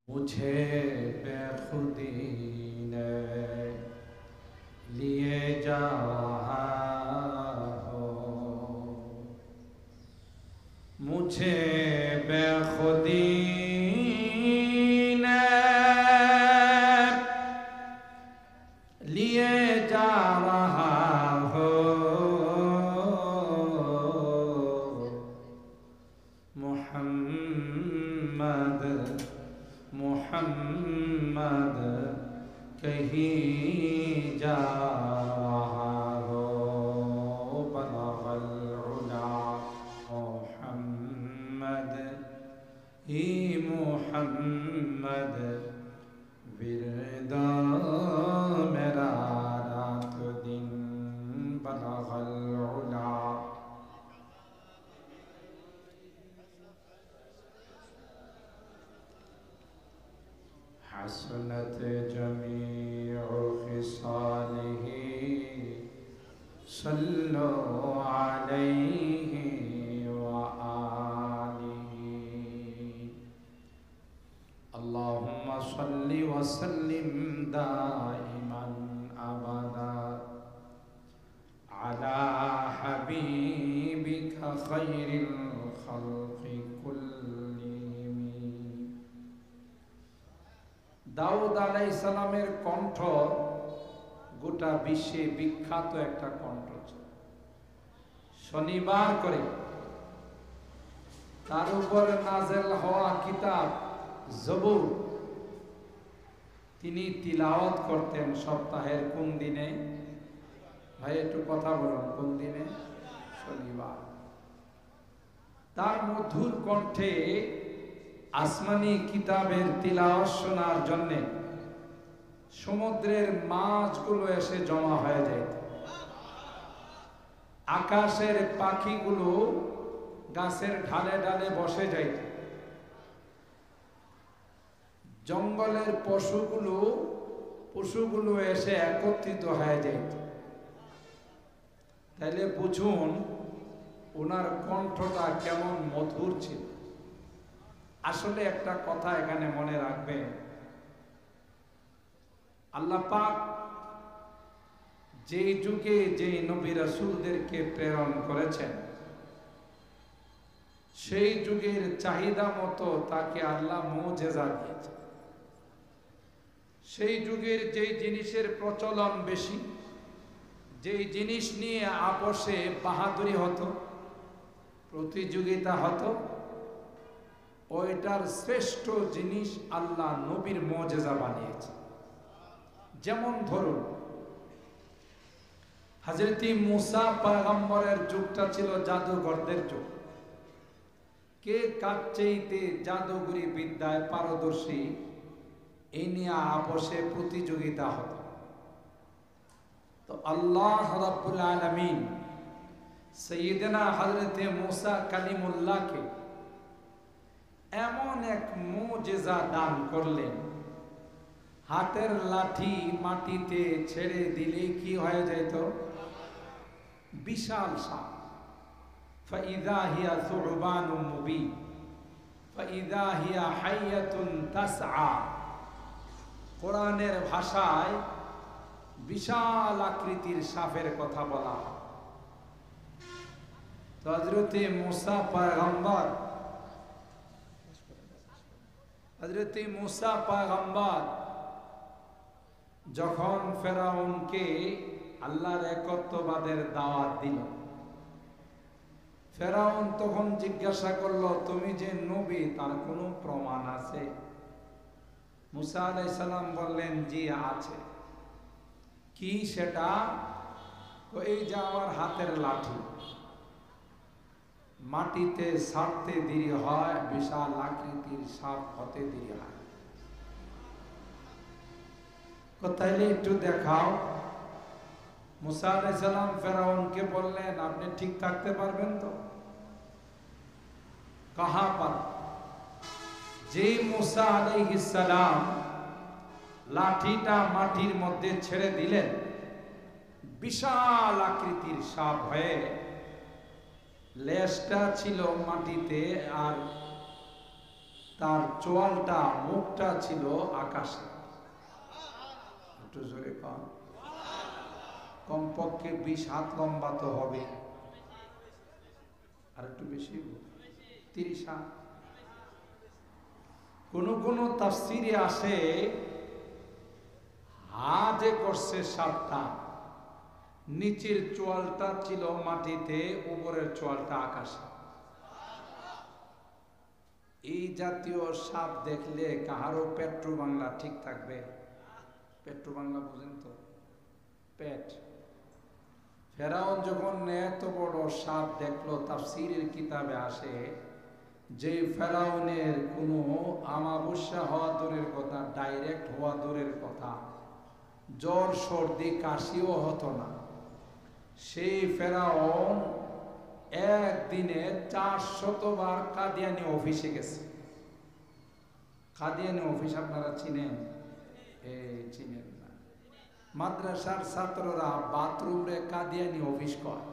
मुझे बेखुदी ने लिए जा हो, मुझे बेखुदी ने लिए जा रहा हो, मोहम्मद मोहम्मद कहीं जा रहा हो, बलगल उला मोहम्मद ही मोहम्मद विरदा मेरा रात दिन, बलगल उला हसनत जमीउ खिसालिही सल्लु अलैहि व आलिही। अल्लाहुम्मा सल्लि व सल्लिम दाइमन अबदा अला हबीबिका खैरिल खल्क़ि कुल्लिहिम। দাউদ আলাইহিস সালামের কণ্ঠ গোটা বিশ্বে বিখ্যাত একটা কণ্ঠ ছিল। শনিবার করে তার উপর নাযিল হওয়া কিতাব জবুর তিনি তিলাওয়াত করতেন সপ্তাহের কোন দিনে? ভাই একটু কথা বলুন, কোন দিনে? শনিবার। তার মধুর কণ্ঠে আসমানি কিতাবের তিলাওয়াত শোনার জন্য সমুদ্রের মাছগুলো এসে জমা হয়ে যায়, আকাশের পাখিগুলো গাছের ঢালে ঢালে বসে যাইত, জঙ্গলের পশুগুলো এসে একত্রিত হয়ে যাইত। তাইলে বুঝুন ওনার কণ্ঠটা কেমন মধুর ছিল। আসলে একটা কথা এখানে মনে রাখবেন, আল্লাহ পাক যেই যুগে যেই নবী রাসূলদেরকে প্রেরণ করেছেন সেই যুগের চাহিদা মতো তাকে আল্লাহ মুজিজা দিয়েছেন। সেই যুগের যেই জিনিসের প্রচলন বেশি, যেই জিনিস নিয়ে আপোষে বাহাদুরি হতো, প্রতিযোগিতা হতো, ওইটার শ্রেষ্ঠ জিনিস আল্লাহ নবীর মুজিজা বানিয়েছে। যেমন ধরুন হযরত মুসা পয়গম্বরের যুগটা ছিল জাদুঘরদের যুগ। কে কার চাইতে জাদুগরি বিদ্যায় পারদর্শী এই নিয়ে আপোষে প্রতিযোগিতা হতো। তো আল্লাহ রাব্বুল আলামিন সাইয়্যিদনা হযরত মুসা কালিমুল্লাহকে এমন এক মুজিজা দান করলেন, হাতের লাঠি মাটিতে ছেড়ে দিলে কি হয়ে যেত? বিশাল সাপ। ফাইযা হিয়া সুরবানুম মুবিন ফাইযা হিয়া হাইয়াতুন তাসআ। কোরআনের ভাষায় বিশাল আকৃতির সাপের কথা বলা হয়। তো হযরত মুসা পয়গম্বর যখন ফেরাউনকে আল্লাহর একত্ববাদের দাওয়াত দিল, ফেরাউন তখন জিজ্ঞাসা করলো, তুমি যে নবী তার কোনো প্রমাণ আছে? মুসা আলাইহিস সালাম বললেন, জি আছে। কি সেটা? এই যে আমার হাতের লাঠি মাটিতে ছাড়তে দেরি হয়, বিশাল আকৃতির সাপ হতে দেরি হয়। তাইলে একটু দেখাও। মুসা আলাইহিস সালাম ফেরাউনকে বললেন, আপনি ঠিক থাকতে পারবেন তো? কাহা পার। যেই মুসা আলাইহিস সালাম লাঠিটা মাটির মধ্যে ছেড়ে দিলেন, বিশাল আকৃতির সাপ হয়ে লেজটা ছিল মাটিতে আর তার চোয়ালটা মুখটা ছিল আকাশে। একটু জোরে কম, কমপক্ষে 20 হাত লম্বা তো হবে, আর একটু বেশি 30 হাত। কোন কোন তাফসিরে আসে হাতে করছে 7টা, নিচের চোয়ালটা ছিল মাটিতে, উপরের চোয়ালটা আকাশে। এই জাতীয় সাপ দেখলে কাহারও পেট্রো বাংলা ঠিক থাকবে? পেট্রো বাংলা বুঝেন তো, পেট। ফেরাউন যখন এত বড় সাপ দেখলো, তাফসীরের কিতাবে আসে যে ফেরাউনের কোনো আমাবস্যা হওয়া দূরের কথা, ডাইরেক্ট হওয়া দূরের কথা, জ্বর সর্দি কাশিও হতো না। সেই ফেরাউন একদিনে 400 বার কাদিয়ানি অফিসে গেছে। কাদিয়ানি অফিস আপনারা চিনেন? চিনেন না? মাদ্রাসার ছাত্ররা বাথরুমে কাদিয়ানি অফিস করে,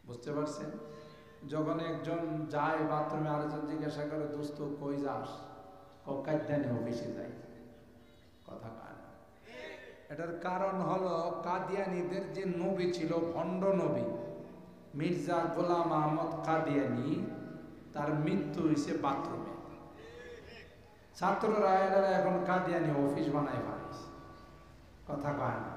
বুঝতে পারছেন? যখন একজন যায় বাথরুমে, আরেকজন জিজ্ঞাসা করে, দোস্ত কই যাস? কাদিয়ানি অফিসে যাই। কথা কান। এটার কারণ হলো কাদিয়ানিদের যে নবী ছিল, ভণ্ড নবী মির্জা গোলাম আহমদ কাদিয়ানি, তার মৃত্যু হয়েছে বাথরুমে। ছাত্ররা এরা এখন কাদিয়ানি অফিস বানায় পারিস। কথা কয় না?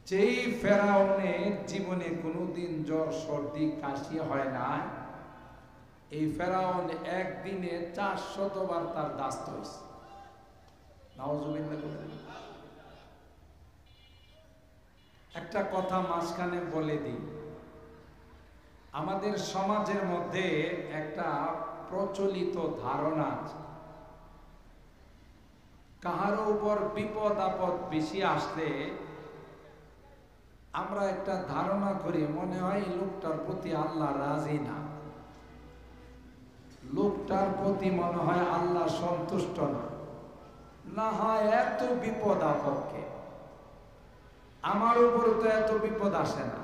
যেই ফেরাউনের জীবনে কোনোদিন জ্বর সর্দি কাশি হয় না, এই ফেরাউন একদিনে 400 বার তার দাস্ত হয়েছে। নাউজুবিল্লাহ। একটা কথা মাঝখানে বলে দিই, আমাদের সমাজের মধ্যে একটা প্রচলিত ধারণা আছে, কাহারও উপর বিপদ আপদ বেশি আসলে আমরা একটা ধারণা করি, মনে হয় এই লোকটার প্রতি আল্লাহ রাজি না, লোকটার প্রতি মনে হয় আল্লাহ সন্তুষ্ট না, না হয় এত বিপদ আপদকে আমার উপরে তো এত বিপদ আসে না।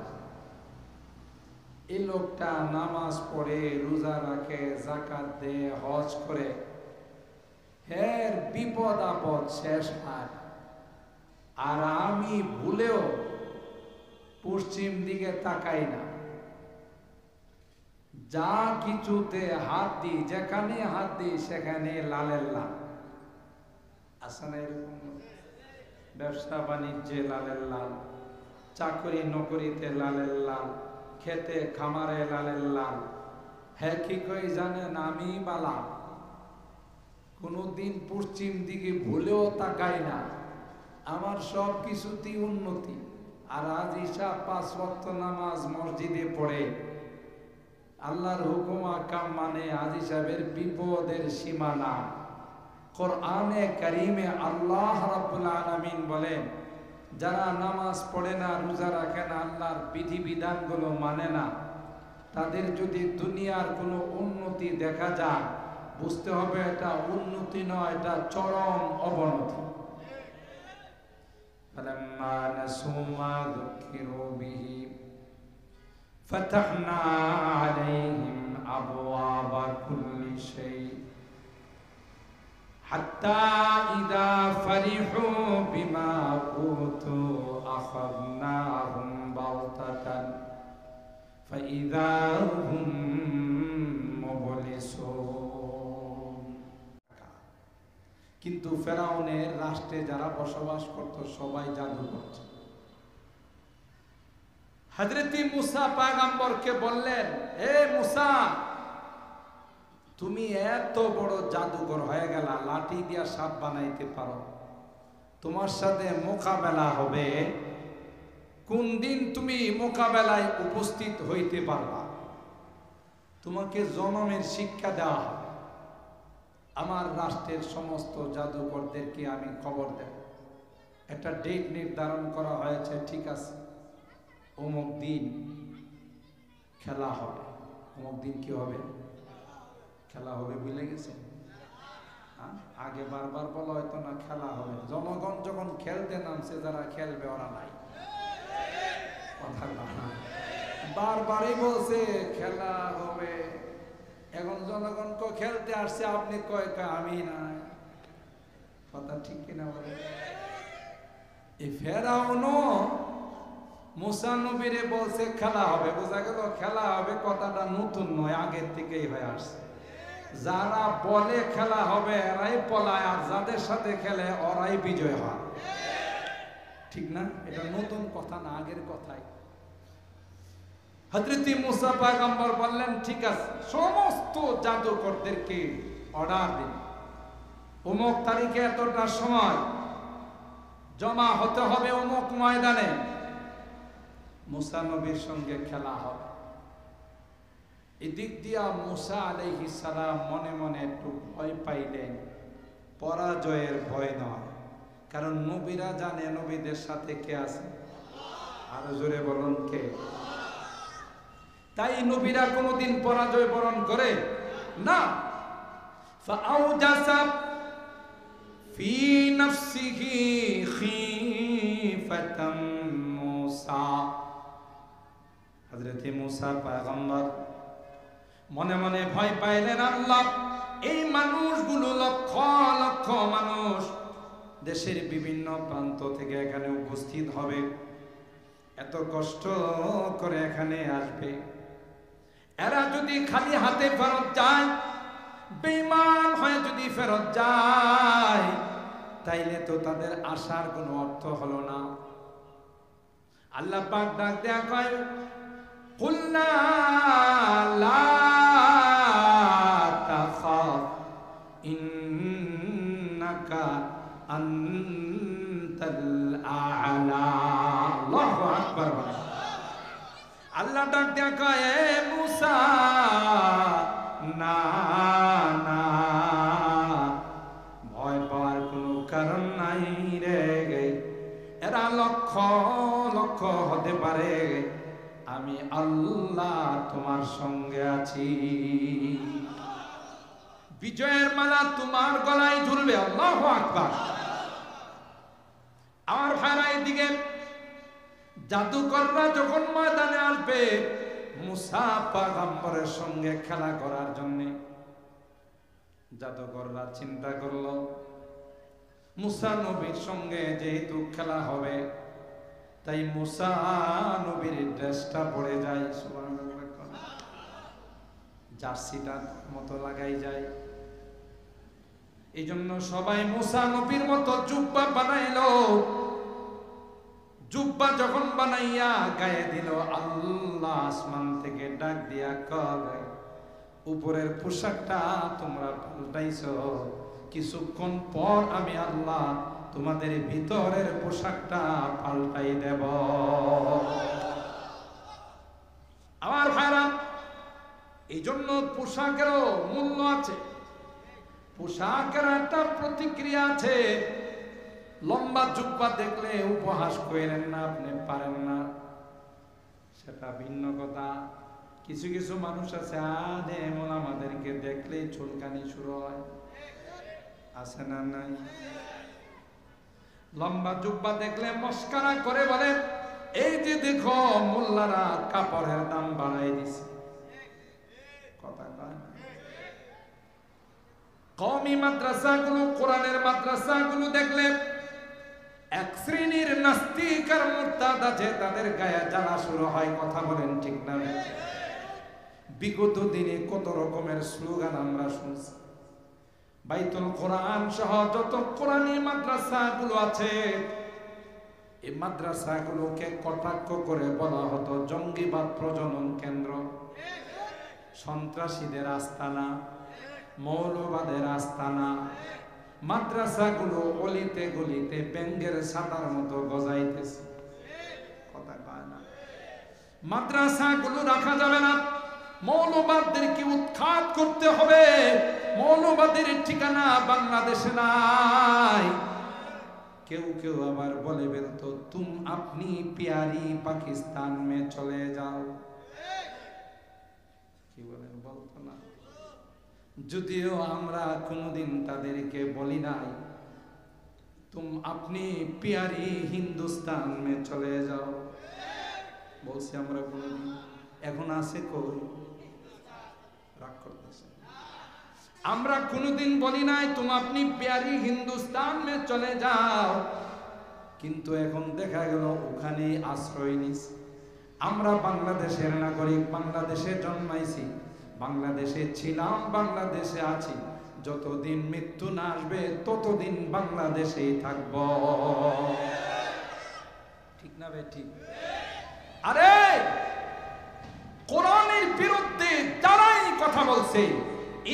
এই লোকটা নামাজ পড়ে, রোজা রাখে, যাকাত দেয়, হজ করে, এর বিপদ আপদ শেষ হয়। আর আমি ভুলেও পশ্চিম দিকে তাকাই না, যা কিছুতে হাত দিই, যেখানে হাত দিই সেখানে লালের লাল। আসে না এরকম? ব্যবসা বাণিজ্যে লালের লাল, চাকরি নকরিতে লালের লাল, খেতে খামারে লালের লাল। হ্যাঁ কি কই জানেন? আমি বালা কোনদিন পশ্চিম দিকে ভুলেও তাকাই না, আমার সব কিছুতেই উন্নতি। আর আজ ঈশা 5 ওয়াক্ত নামাজ মসজিদে পড়ে, আল্লাহর হুকুম আকাম মানে আজি সাহেবের বিপদের সীমানা। কোরআনে কারিমে আল্লাহ রাব্বুল আলামিন বলেন, যারা নামাজ পড়ে না, রোজা রাখে না, আল্লাহর বিধিবিধানগুলো মানে না, তাদের যদি দুনিয়ার কোনো উন্নতি দেখা যায়, বুঝতে হবে এটা উন্নতি নয়, এটা চরম অবনতি। فَلَمَّا نَسُوا مَا ذُكِّرُوا بِهِ فَتَحْنَا عَلَيْهِمْ أَبْوَابَ كُلِّ شَيْءٍ حَتَّى إِذَا فَرِحُوا بِمَا أُوتُوا أَخَذْنَاهُمْ بَغْتَةً فَإِذَا هُمْ مُبْلِسُونَ। কিন্তু ফেরাউনের রাষ্ট্রে যারা বসবাস করত সবাই জাদু করত। হযরত মুসা পয়গম্বরকে বললেন, হে মুসা, তুমি এত বড় জাদুকর হয়ে গেলা, লাঠি দিয়া সাপ বানাইতে পারো, তোমার সাথে মোকাবেলা হবে, কোন দিন তুমি মোকাবেলায় উপস্থিত হইতে পারবা? তোমাকে জনমের শিক্ষা দেওয়া হবে। আমার রাষ্ট্রের সমস্ত জাদুকরদেরকে আমি খবর দেব, একটা ডেট নির্ধারণ করা হয়েছে, ঠিক আছে, অমুক দিন খেলা হবে। অমুক দিন কি হবে? খেলা হবে, ভুলে গেছেন? আগে বারবার বলা হয়তো না খেলা হবে, জনগণ যখন খেলতে নামছে, যারা খেলবে ওরা নাই। কথা বারবারই বলছে খেলা হবে, এখন জনগণ কো খেলতে আসছে, আপনি কয় আমি না, কথা ঠিক কিনা বলে? এই ফেরাউনও মুসা নবীরে বলছে খেলা হবে, বোঝা গেল খেলা হবে কথাটা নতুন নয়, আগের থেকেই হয়ে আসছে। যারা বলে খেলা হবে এরাই পলায়, আর যাদের সাথে খেলে ওরাই বিজয় হয়, ঠিক না? এটা নতুন কথা না, আগের কথাই। হযরত মুসা পয়গম্বর বললেন ঠিক আছে, সমস্ত জাদুকরদেরকে অর্ডার দিন, অমুক তারিখে এতটা সময় জমা হতে হবে অমুক ময়দানে, মুসা নবীর সঙ্গে খেলা হবে। এদিক দিয়া মুসা আলাইহিস সালাম মনে মনে একটু ভয় পাইলেন, পরাজয়ের ভয় নয়, কারণ নবীরা জানে নবীদের সাথে কে আছে, আরো জোরে বলুন কে। তাই নবীরা কোনোদিন পরাজয় বরণ করে না। ফাআউজাসা ফি নাফসিহি খীফাতাম মুসা, হযরত মুসা পয়গম্বর মনে মনে ভয় পাইলেন, আল্লাহ এই মানুষগুলো লক্ষ লক্ষ মানুষ দেশের বিভিন্ন প্রান্ত থেকে এখানে উপস্থিত হবে, এত কষ্ট করে এখানে আসবে, এরা যদি খালি হাতে ফেরত যায়, বেঈমান হয়ে যদি ফেরত যায়, তাইলে তো তাদের আসার কোনো অর্থ হলো না। আল্লাহ পাক ডাক দেয়া কয়, কুলনা লা তাখাফ ইন্নাকা আনতাল আ'লা। আল্লাহু আকবার। আল্লাহ ডাক দেয়া কয়, এ মুসা না না, ভয় পাওয়ার কোনো কারণ নাই রে, এরা লক্ষ লক্ষ হতে পারে, আমি আল্লাহ তোমার সঙ্গে আছি, বিজয়ের মালা তোমার গলায় ঝুলবে। আল্লাহু আকবার। আমার ভাইরা, এদিকে জাদুকররা যখন ময়দানে আসবে মুসা পয়গম্বরের সঙ্গে খেলা করার জন্য, জাদুকররা চিন্তা করলো মুসা নবীর সঙ্গে যেহেতু খেলা হবে, তাই মুসা নবীর ড্রেসটা পরে যায়, জার্সিটার মতো লাগাই যায়। এই জন্য সবাই মুসা নবীর মতো জুব্বা বানাইলো। জুব্বা যখন বানাইয়া গায়ে দিল, আল্লাহ আসমান থেকে ডাক দিয়া কয়, উপরের পোশাকটা তোমরা পাল্টাইছো, কিছুক্ষণ পর আমি আল্লাহ তোমাদের ভিতরের পোশাকটা পাল্টাই দেব। আমার ভাইরা, এই জন্য পোশাকেরও মূল্য আছে, পোশাকের একটা প্রতিক্রিয়া আছে। লম্বা জুব্বা দেখলে উপহাস করেন না, আপনি পারেন না, সেটা ভিন্ন কথা। কিছু কিছু মানুষ আছে আদে এমন আমাদেরকে দেখলে চুলকানি শুরু হয়, আছে না নাই? লম্বা জুব্বা দেখলে মস্কারা করে বলে, এই যে দেখো মোল্লারা কাপড়ের দাম বাড়াই দিছে, কথা কয়। কওমি মাদ্রাসাগুলো, কোরআনের মাদ্রাসাগুলো দেখলে এক শ্রেণীর নাস্তিক আর মুরতাদ আছে, তাদের গায়ে জ্বালা শুরু হয়, কথা বলেন ঠিক না? বিগত দিনে কত রকমের স্লোগান আমরা শুনছি। বাইতুল কোরআন সহ যত কোরআনী মাদ্রাসাগুলো আছে, এই মাদ্রাসাগুলোকে কটাক্ষ করে বলা হতো জঙ্গিবাদ প্রজনন কেন্দ্র, সন্ত্রাসীদের আস্তানা, মৌলবাদের আস্তানা। মাদ্রাসাগুলো অলিতে গলিতে ব্যাঙের ছাতার মতো গজাইতেছে, কথা কয় না? মাদ্রাসাগুলো রাখা যাবে না, মৌলবাদদেরকে উৎখাত করতে হবে। মৌলবাদের ঠিকানা বাংলাদেশে নাই। কেউ কেউ আবার বলে বেরতো, তুম আপনি প্যারি পাকিস্তান মে চলে যাও, কি বলেন বলতো না? যদিও আমরা কোনোদিন তাদেরকে বলি নাই তুম আপনি প্যারি হিন্দুস্তান মে চলে যাও, বলছি আমরা কোনোদিন? এখন আছে কই? রাগ করতেছে। আমরা কোনোদিন বলি নাই তুমি আপনি প্যারি হিন্দুস্তান মে চলে যাও, কিন্তু এখন দেখা গেল ওখানে আশ্রয় নিছি। আমরা বাংলাদেশের নাগরিক, বাংলাদেশে জন্মাইছি, বাংলাদেশে ছিলাম, বাংলাদেশে আছি, যতদিন মৃত্যু না আসবে ততদিন বাংলাদেশেই থাকব। ঠিক না বে ঠিক? আরে কোরআনের বিরুদ্ধে যারাই কথা বলছে,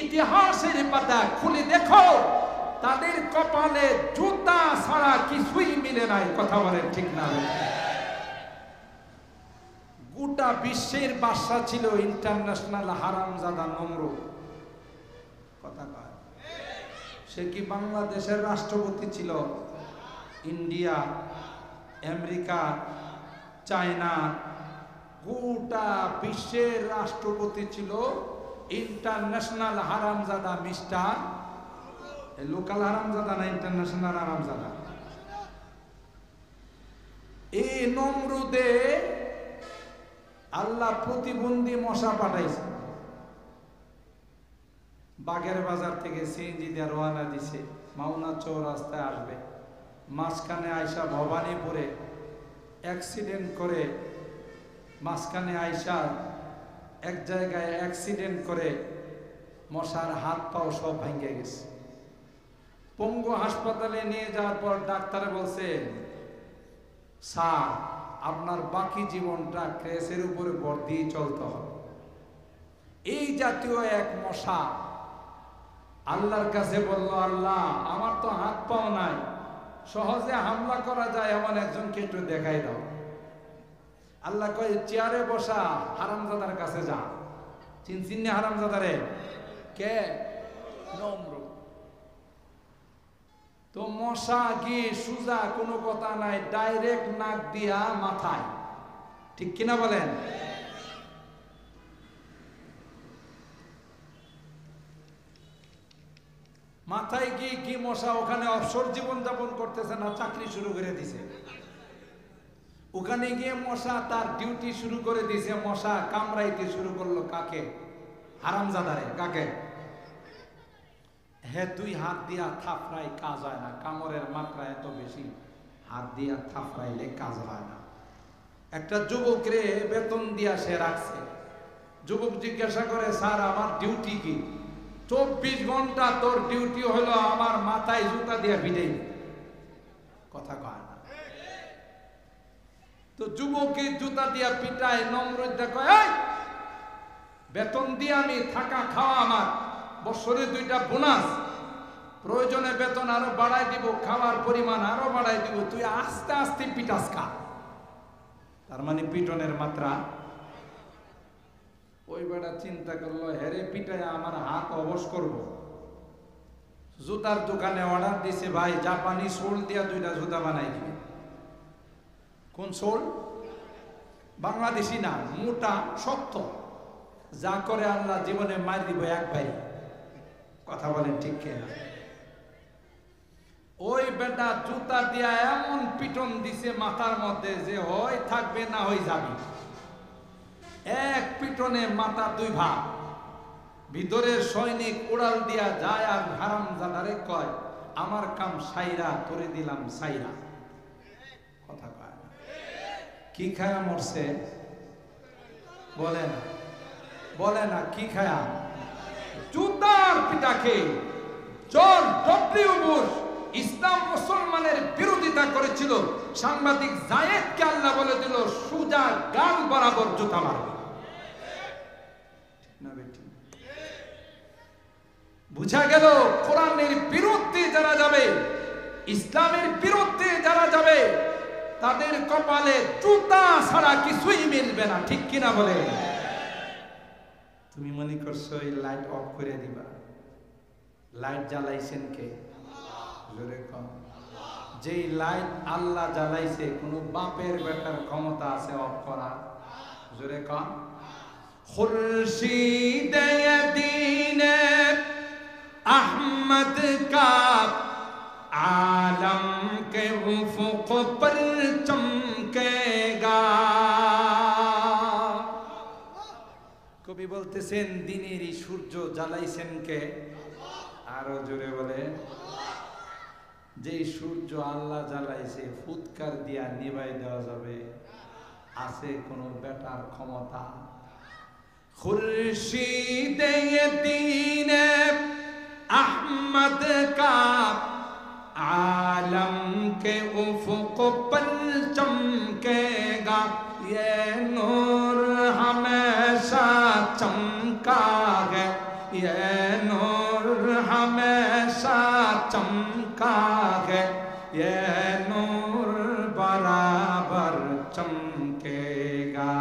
ইতিহাসের পাতা খুলে দেখো, তাদের কপালে জুতা ছাড়া কিছুই মিলে নাই। কথা বলেন ঠিক না? গোটা বিশ্বের বাদশা ছিল ইন্টারন্যাশনাল হারামজাদা নমরুদ। কথা কয়, সে কি বাংলাদেশের রাষ্ট্রপতি ছিল? ইন্ডিয়া, আমেরিকা, চায়না, গোটা বিশ্বের রাষ্ট্রপতি ছিল ইন্টারন্যাশনাল হারামজাদা মিস্টার। লোকাল হারামজাদা না ইন্টারন্যাশনাল হারামজাদা? এই নমরুদে আল্লাহ প্রতিবন্ধী মশা পাঠাইছে। বাগের বাজার থেকে সিএনজি দিয়ে রওনা দিছে, মাওনা চৌরাস্তায় আসবে, মাঝখানে আয়সা ভবানীপুরে অ্যাক্সিডেন্ট করে, মাঝখানে আয়সা এক জায়গায় অ্যাক্সিডেন্ট করে মশার হাত পাও সব ভেঙে গেছে। পঙ্গু হাসপাতালে নিয়ে যাওয়ার পর ডাক্তার বলছে, স্যার আপনার বাকি জীবনটা ক্রেসের উপরে ভর দিয়ে চলতে হবে। এই জাতীয় এক মশা আল্লাহর কাছে বলল, আল্লাহ আমার তো হাত পাও নাই, সহজে হামলা করা যায় এমন একজনকে একটু দেখাই দাও। আল্লাহ কয়, চেয়ারে বসা হারামজাদার কাছে যা। চিনচিন হারামজাদারে? কে? নমরুদ। তো মশা গিয়ে সুজা কোনো কথা নাই, ডাইরেক্ট নাক দিয়া মাথায়। ঠিক কিনা বলেন? মাথায় গিয়ে কি মশা ওখানে অবসর জীবন যাপন করতেছে না, চাকরি শুরু করে দিছে। ওখানে গিয়ে মশা তার ডিউটি শুরু করে দিছে। মশা কামড়াইতে শুরু করলো কাকে? হারামজাদারে। কাকে? হে, দুই হাত দিয়া থাপড়াই কাজ হয় না, কামড়ের মাত্রা এত বেশি, হাত দিয়া থাপড়াইলে কাজ হয় না। একটা যুবকরে বেতন দিয়া সে রাখছে। যুবক জিজ্ঞাসা করে, স্যার আমার ডিউটি কি? 24 ঘন্টা তোর ডিউটি হলো আমার মাথায় জুতা দিয়া পিটাই। কথা কয় না। তো যুবকে জুতা দিয়া পিটায়। নমরুদ দেখো, বেতন দিয়ে আমি থাকা খাওয়া, আমার বছরে 2টা বোনাস, প্রয়োজনে বেতন আরো বাড়াই দিব, খাওয়ার পরিমাণ আরো বাড়াই দিব, তুই আস্তে আস্তে পিটাস খা। তার মানে পিটনের মাত্রা। ওই বেটা চিন্তা করলো, হেরে পিটায় আমার হাত অবশ করব। জুতার দোকানে অর্ডার দিছে, ভাই জাপানি সোল দিয়া 2টা জুতা বানাই দিবে। কোন সোল? বাংলাদেশি না, মোটা শক্ত। যা করে আল্লাহ জীবনে মার দিব একবার। কথা বলেন ঠিক কিনা? ওই বেটা জুতা দিয়া এমন পিটন দিছে মাথার মধ্যে যে হয় থাকবে না হয়ে যাবে। এক পিটনে মাথা 2 ভাগ। ভিতরের সৈনিক উড়াল দিয়া যায় আর হারামজাদারে কয়, আমার কাম সাইরা করে দিলাম সাইরা। কথা কয় না। কি খায়া মরছে? বলে না, বলে না কি খায়া? জুতার পিটাকে। জর্জ ডব্লিউ বুশ ইসলাম মুসলমানের বিরোধিতা করেছিল, সাংবাদিক জায়েদকে আল্লাহ বলে দিল, সুজা গাল বরাবর জুতা মারবে। বুঝা গেল কোরআনের বিরুদ্ধে যারা যাবে, ইসলামের বিরুদ্ধে যারা যাবে, তাদের কপালে জুতা ছাড়া কিছুই মিলবে না। ঠিক কিনা বলে? তুমি মনে করছো এই লাইট অফ করে দিবা? লাইট জ্বালাইছেন কে? জোরে কম। যেই লাইট আল্লাহ জ্বালাইছে, কোন বাপের বেটার ক্ষমতা আছে অফ করা? জোরে কম। খুরশিদ দ্বীন अहमद का आलम के उफ़ुक़ पर चमकेगा। খুব নবী বলতেছেন দিনেরই সূর্য জ্বালাইছেন কে? আরো জোরে বলে। যে সূর্য আল্লাহ জ্বালাইছে ফুৎকার দিয়া নিভাই দেওয়া যাবে? আছে কোন বেটার ক্ষমতা? খুরশিদে দ্বীন अहमद का आलम के उफ़ुक़ पर चमकेगा, ये नूर हमेशा चमका है, ये नूर हमेशा चमका है, ये नूर बराबर चमकेगा।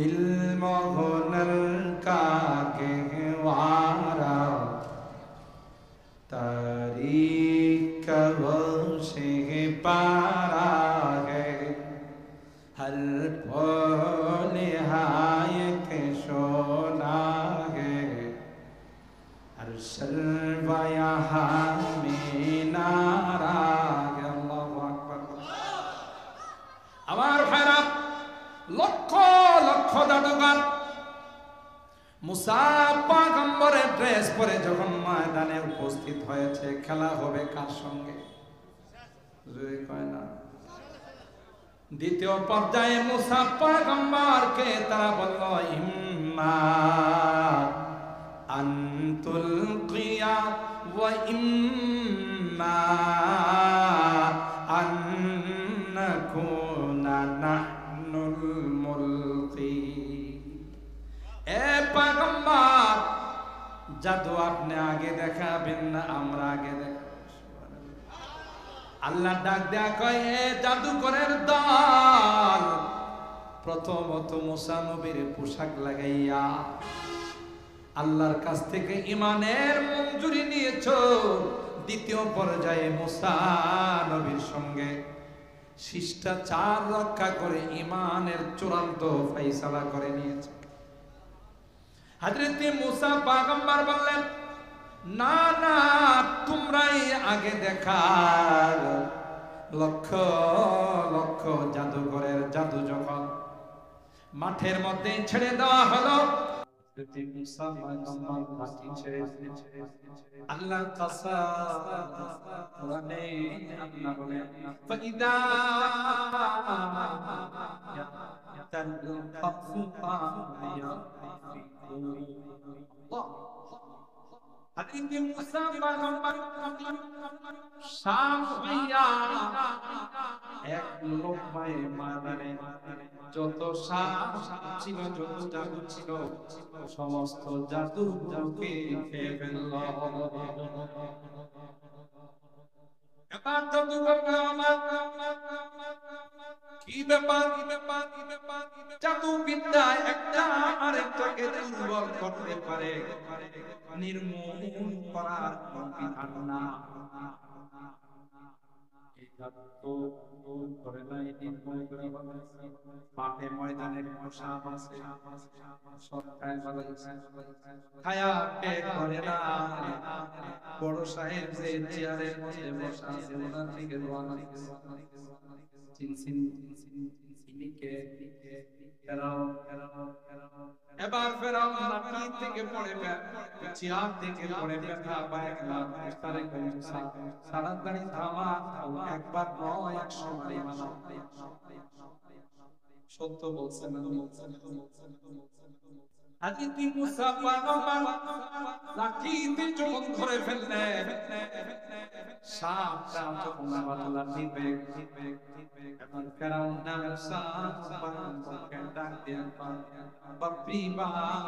इल्म हुनर का गहवारा तारीख से पारा है, हर पल हायक सोना है, हर शर्वा यहाँ में नारा है। अल्लाहु আকবার। আমার ভাইরা, লক্ষ লক্ষ জাদুকর মুসা পয়গম্বরের ড্রেস পরে যখন ময়দানে উপস্থিত হয়েছে, খেলা হবে কার সঙ্গে? জোরে কয় না। দ্বিতীয় পর্যায়ে মুসা পয়গম্বরকে তারা বলল, ইম্মা আন তুলকিয়া ওয়া ইম্মা আন নাকুনা নাহনুল মুলকি। এ পয়গম্বর, জাদু আপনি আগে দেখাবেন না আমরা আগে দেখাবো? আল্লাহ ডাক দেয়া কয়, এ জাদুকরের দল, প্রথমত মুসা নবীর পোশাক লাগাইয়া আল্লাহর কাছ থেকে ঈমানের মঞ্জুরি নিয়েছো। দ্বিতীয় পর্যায়ে মুসা নবীর সঙ্গে শিষ্টাচার রক্ষা করে ঈমানের চূড়ান্ত ফয়সালা করে নিয়েছে। হযরত মুসা পয়গম্বর বললেন, না না, তোমরাই আগে দেখার। লক্ষ লক্ষ জাদুঘরের জাদু যখন মাঠের মধ্যে ছেড়ে দেওয়া হলো, আল্লাহ কোরআনে আল্লাহ বলেন, ফাইদা মুসা পয়গম্বর শাম হইয়া এক লোকমায় মাদানে যত সাপ ছিল, যত জাদু ছিল, সমস্ত জাদু ঢুকে খেয়ে ফেলল। এবার জাদু করবে আমার কি ব্যাপার? জাদু বিদ্যা একটা আরেকটাকে দুর্বল করতে পারে, নির্মূল করার বিধান না। মাঠে ময়দানের পোশাক আছে, খায়া পেট করে না। বড় সাহেব যে চেয়ারের মধ্যে বসা আছে, ওনার দিকে রওনা এবার ফেরাও নাকি থেকে পড়ে চেয়ার থেকে পড়ে ব্যথা পায় না। সারাদানি থামা, একবার নয় 100 বারে মানা। সত্য বলছেন না? হযরত মুসা পয়গম্বর লাঠিতে যখন ধরে ফেললেন, সাপটা যখন আবার লাঠিতে এখন ফেরাউন নামের সাপ পয়গম্বরকে ডাক দিয়ে, বাপরে বাপ,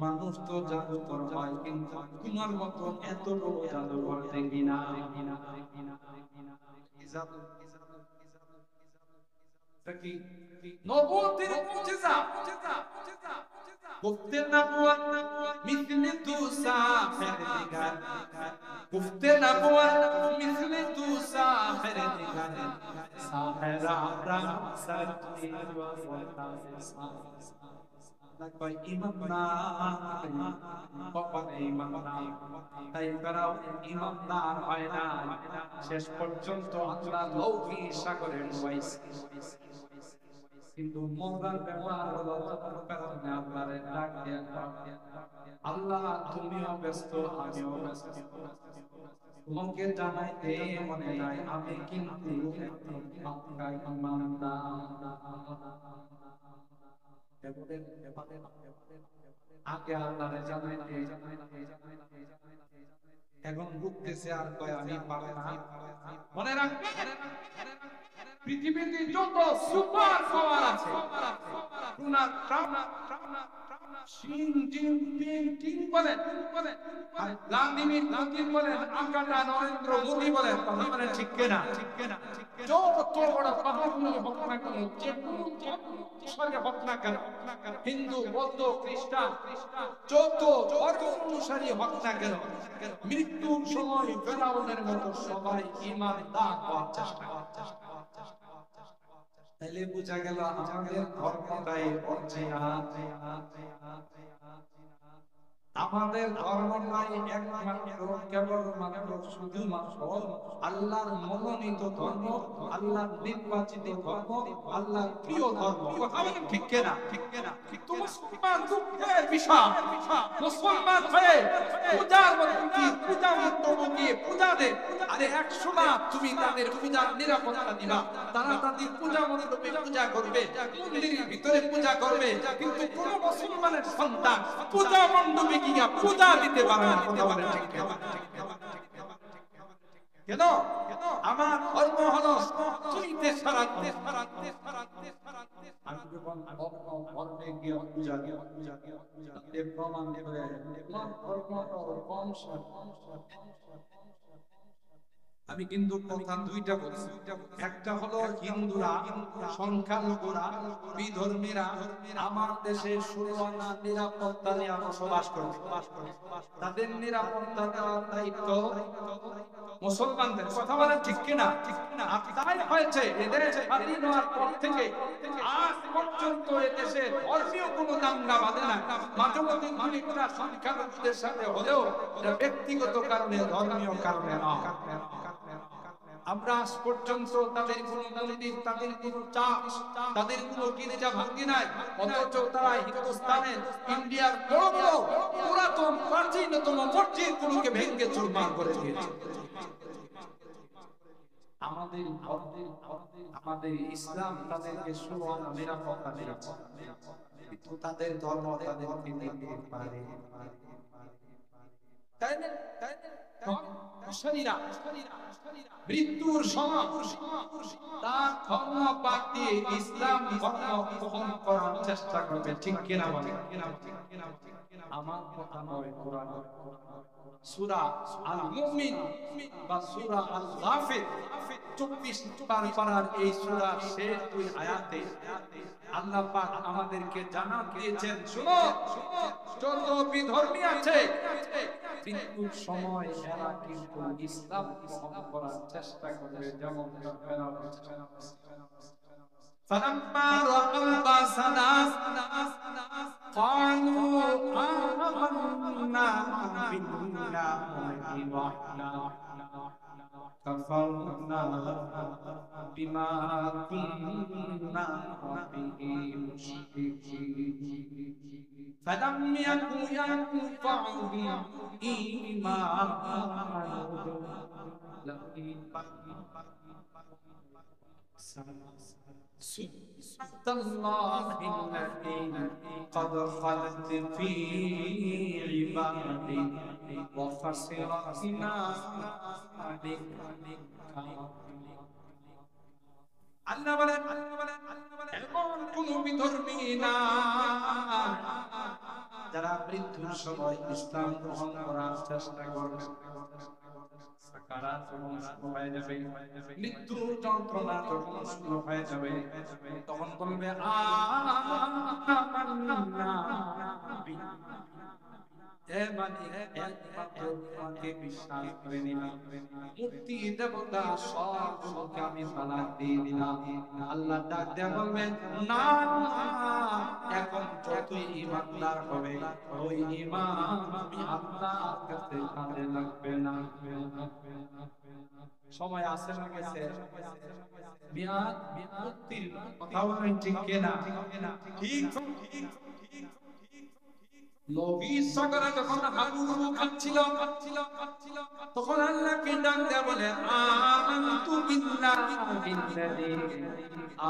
মানুষ তো জাদুকর হয়, কিন্তু তোমার মতো এত বড় জাদুকর দেখি না। কি নবুয়তের মুজিজা, গুফতে নবুয়ত মিসলে তু সাহির দিগার, গুফতে নবুয়ত মিসলে তু সাহির দিগার, সাহিরা রা সরতি ওয়াফতা না কই ইমাম না কপালে ইমাম না। তাই ফেরাও ইমামদার হয় না, শেষ পর্যন্ত আল্লাহ লৌহি সাগরে ডুবাইছে। কিন্তু মজার ব্যাপার হলো কারণে আল্লাহরে ডাক দিয়া আল্লাহ তুমিও ব্যস্ত আমিও ব্যস্ত তোমাকে জানাইতে মনে নাই আমি কিন্তু আগে আল্লাহরে জানাইতে এখন বুঝতেছে আর কয় আমি পারব না। মনে রাখবেন পৃথিবীতে যত সুপার পাওয়ার আছে শিন জিন পিং টিং বলেন আর ভ্লাদিমির পুতিন বলেন আকাটা নরেন্দ্র মোদি বলেন কথা মানে ঠিক কিনা যত বড় পাহাড়গুলো হোক না কেন যে কোনো সঙ্গে হোক না কেন হিন্দু বৌদ্ধ খ্রিস্টান যত ধর্ম অনুসারী হোক না কেন মৃত্যুর সময় ফেরাউনের মতো সবাই ঈমানদার হওয়ার চেষ্টা করে। তাহলে বোঝা গেল আমাদের ধর্মটাই অরিজিনাল। আমাদের ধর্মটাই একমাত্র কেবলমাত্র শুধুমাত্র আল্লাহর মনোনীত ধর্ম, আল্লাহর নির্বাচিত ধর্ম, আল্লাহর প্রিয় ধর্ম। কথা বলেন ঠিক কিনা? কিন্তু মুসলমান দুঃখের বিষয়, মুসলমান হয়ে পূজার মধ্যে পূজা মন্ত্রকে পূজা দে, আরে 100 বার তুমি তাদের পূজার নিরাপত্তা দিবা, তারা তাদের পূজা মন্ত্রকে পূজা করবে, মন্দিরের ভিতরে পূজা করবে, কিন্তু কোন মুসলমানের সন্তান পূজা মণ্ডপে গিয়া পূজা দিতে পারে না। কথা বলেন ঠিক কিনা? কেন? আমার ধর্ম হলো তুইতে সারাতে আমি যখন ধর্মে গিয়ে পূজা দিয়ে প্রমাণ করে ধর্ম আমি কিন্তু কথা দুইটা বলছি। একটা হলো হিন্দুরা, সংখ্যালঘুরা, বিধর্মীরা আমার দেশে 16 আনা নিরাপত্তা নিয়ে বসবাস করে। তাদের নিরাপত্তা দেওয়ার দায়িত্ব মুসলমানদের। কথা বলেন ঠিক কিনা? তাই হয়েছে এদের স্বাধীন হওয়ার পর থেকে আজ পর্যন্ত এদেশে ধর্মীয় কোনো দাঙ্গা বাঁধে না। মাঝে মধ্যে অনেকটা সংখ্যালঘুদের সাথে হলেও এটা ব্যক্তিগত কারণে, ধর্মীয় কারণে নয়। আমরা আজ পর্যন্ত তাদের কোন মন্দির, তাদের কোন চার্চ, তাদের কোন গির্জা ভাঙি নাই, অথচ তারা হিন্দুস্তানের ইন্ডিয়ার বড় বড় পুরাতন প্রাচীনতম মসজিদগুলোকে ভেঙে চুরমার করে দিয়েছে। আমাদের ইসলাম তাদেরকে সুবহান নিরাপত্তা দিয়েছে, কিন্তু তাদের ধর্ম তাদেরকে দিতে পারে। তাই না? মৃত্যুর সময় তার ধর্ম বাদ দিয়ে ইসলাম ধর্ম গ্রহণ করার চেষ্টা করবে। ঠিক কিনা বলেন? আমার কথা নয়, কোরআন। সূরা আল মুমিন বা সূরা আল গাফির 24 নম্বর পারার এই সূরার শেষ 2 আয়াতে আল্লাহ পাক আমাদেরকে জানান দিয়েছেন, শুনো যত বিধর্মী আছে মৃত্যুর সময় এরা কিন্তু ইসলাম গ্রহণ করার চেষ্টা করবে। যেমন فلما رأوا بأسنا قالوا آمنا بالله وحده كفرنا بما كنا به مشركين فلم يكن ينفعهم إيمانهم سنة الله التي قد خلت في عباده وخسر هنالك আল্লাহ বলেন এমন কোন বিধর্মী না যারা মৃত্যুর সময় ইসলাম গ্রহণ করার চেষ্টা করবে। সাকারাত যখন শুরু হয়ে যাবে, মৃত্যুর যন্ত্রণা যখন শুরু হয়ে যাবে, তখন বলবে আমান্না বিল্লাহ, হে মালিক একমাত্র তোমাকে বিশ্বাস করে নিলাম, মূর্তি দেবতা সবগুলোকে আমি তালাক দিয়ে দিলাম। আল্লাহ ডাক দেয়া বলবেন, না, এখন যতই ইমানদার হবে ওই ইমান আমি আল্লাহর কাছে কাজে লাগবে না। সময় আসে না গেছে, বিয়াদ মূর্তির কথা বলেন ঠিক কিনা? ঠিক। নবী সাগরে যখন হাবুডুবু খাচ্ছিল, তখন আল্লাহকে ডাক দেয়া বলে, আমানতু বিল্লাহি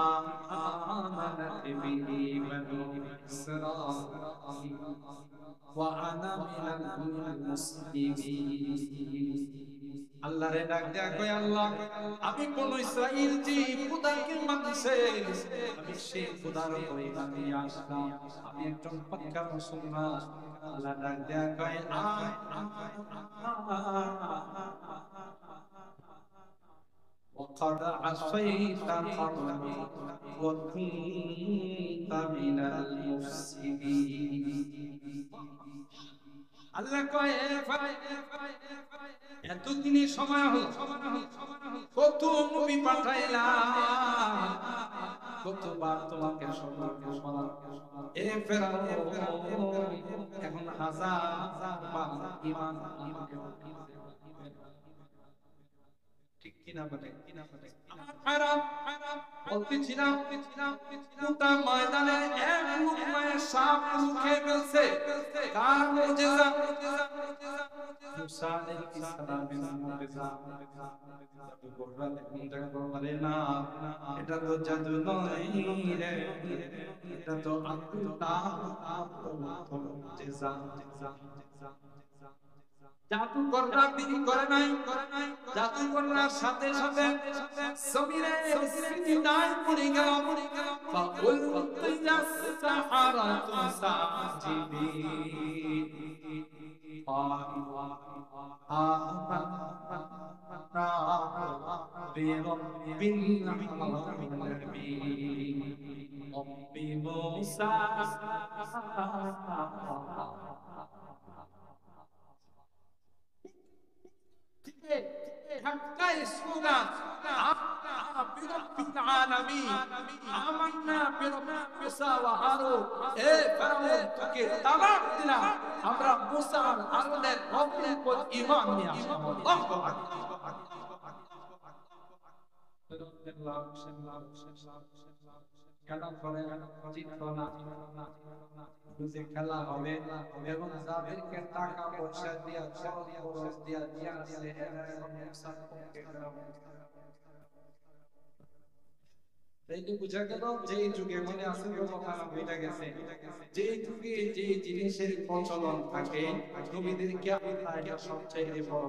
আমানাত বিহি বানু ইসরাঈল ওয়া আনা মিনাল মুসলিমিন। আল্লাহরে ডাক দেয়া কয়, আল্লাহ আমি কোন ইসরাইল যে খোদাকে মানছে, আমি সেই খোদার উপরে ঈমান নিয়ে আসলাম, আমি একজন পাক্কা মুসলমান। আল্লাহ ডাক দেয়া কয়, وقد عصيت قبل وكنت من المفسدين। আল্লাহ কয়, এতদিনই সময় হলো, কত নবী পাঠাইলাম, কতবার তোমাকে সতর্ক করলাম, এ ফেরাউন এখন হাজার বার ঈমান ঠিক কিনা বলে? বলতেছিলাম গোটা ময়দানে এক লুকমায় সাপ খেয়ে ফেলছে। কার মুজিজা? মুসা আলাইহিস সালামের মুজিজা। জাদু করলে না, এটা তো জাদু নয় রে, এটা তো আল্লাহর মুজিজা। জাদুকররা বিধি করে নাই, জাদুকররার সাথে সাথে জমিনে সিজদায় পড়ে গেল। ফাউলকিয়াস সাহারাতু সাজিদিন। আমান্না বিরাব্বিল আলামিন রব্বি মুসা। একটাই স্লোগান, বিরাব্বিল আলামিন, আমান্না বিরাব্বি মুসা ওয়া হারুন। এ ফেরাউন, তোকে তালাক দিলাম, আমরা মুসা আর হারুনের রবের উপর ঈমান নিয়ে আসলাম। আল্লাহু আকবার। কেন করে চিত্র না বুঝে খেলা হবে, এবং যাদেরকে টাকা পয়সা দিয়া খরচ দিয়া দিয়া আছে, এইটি বুঝা গেল যে যুগে মনে আছে কথা বলে গেছে, যে যুগে যে জিনিসের প্রচলন থাকে নবীদেরকে আল্লাহ এটা সবচেয়ে বড়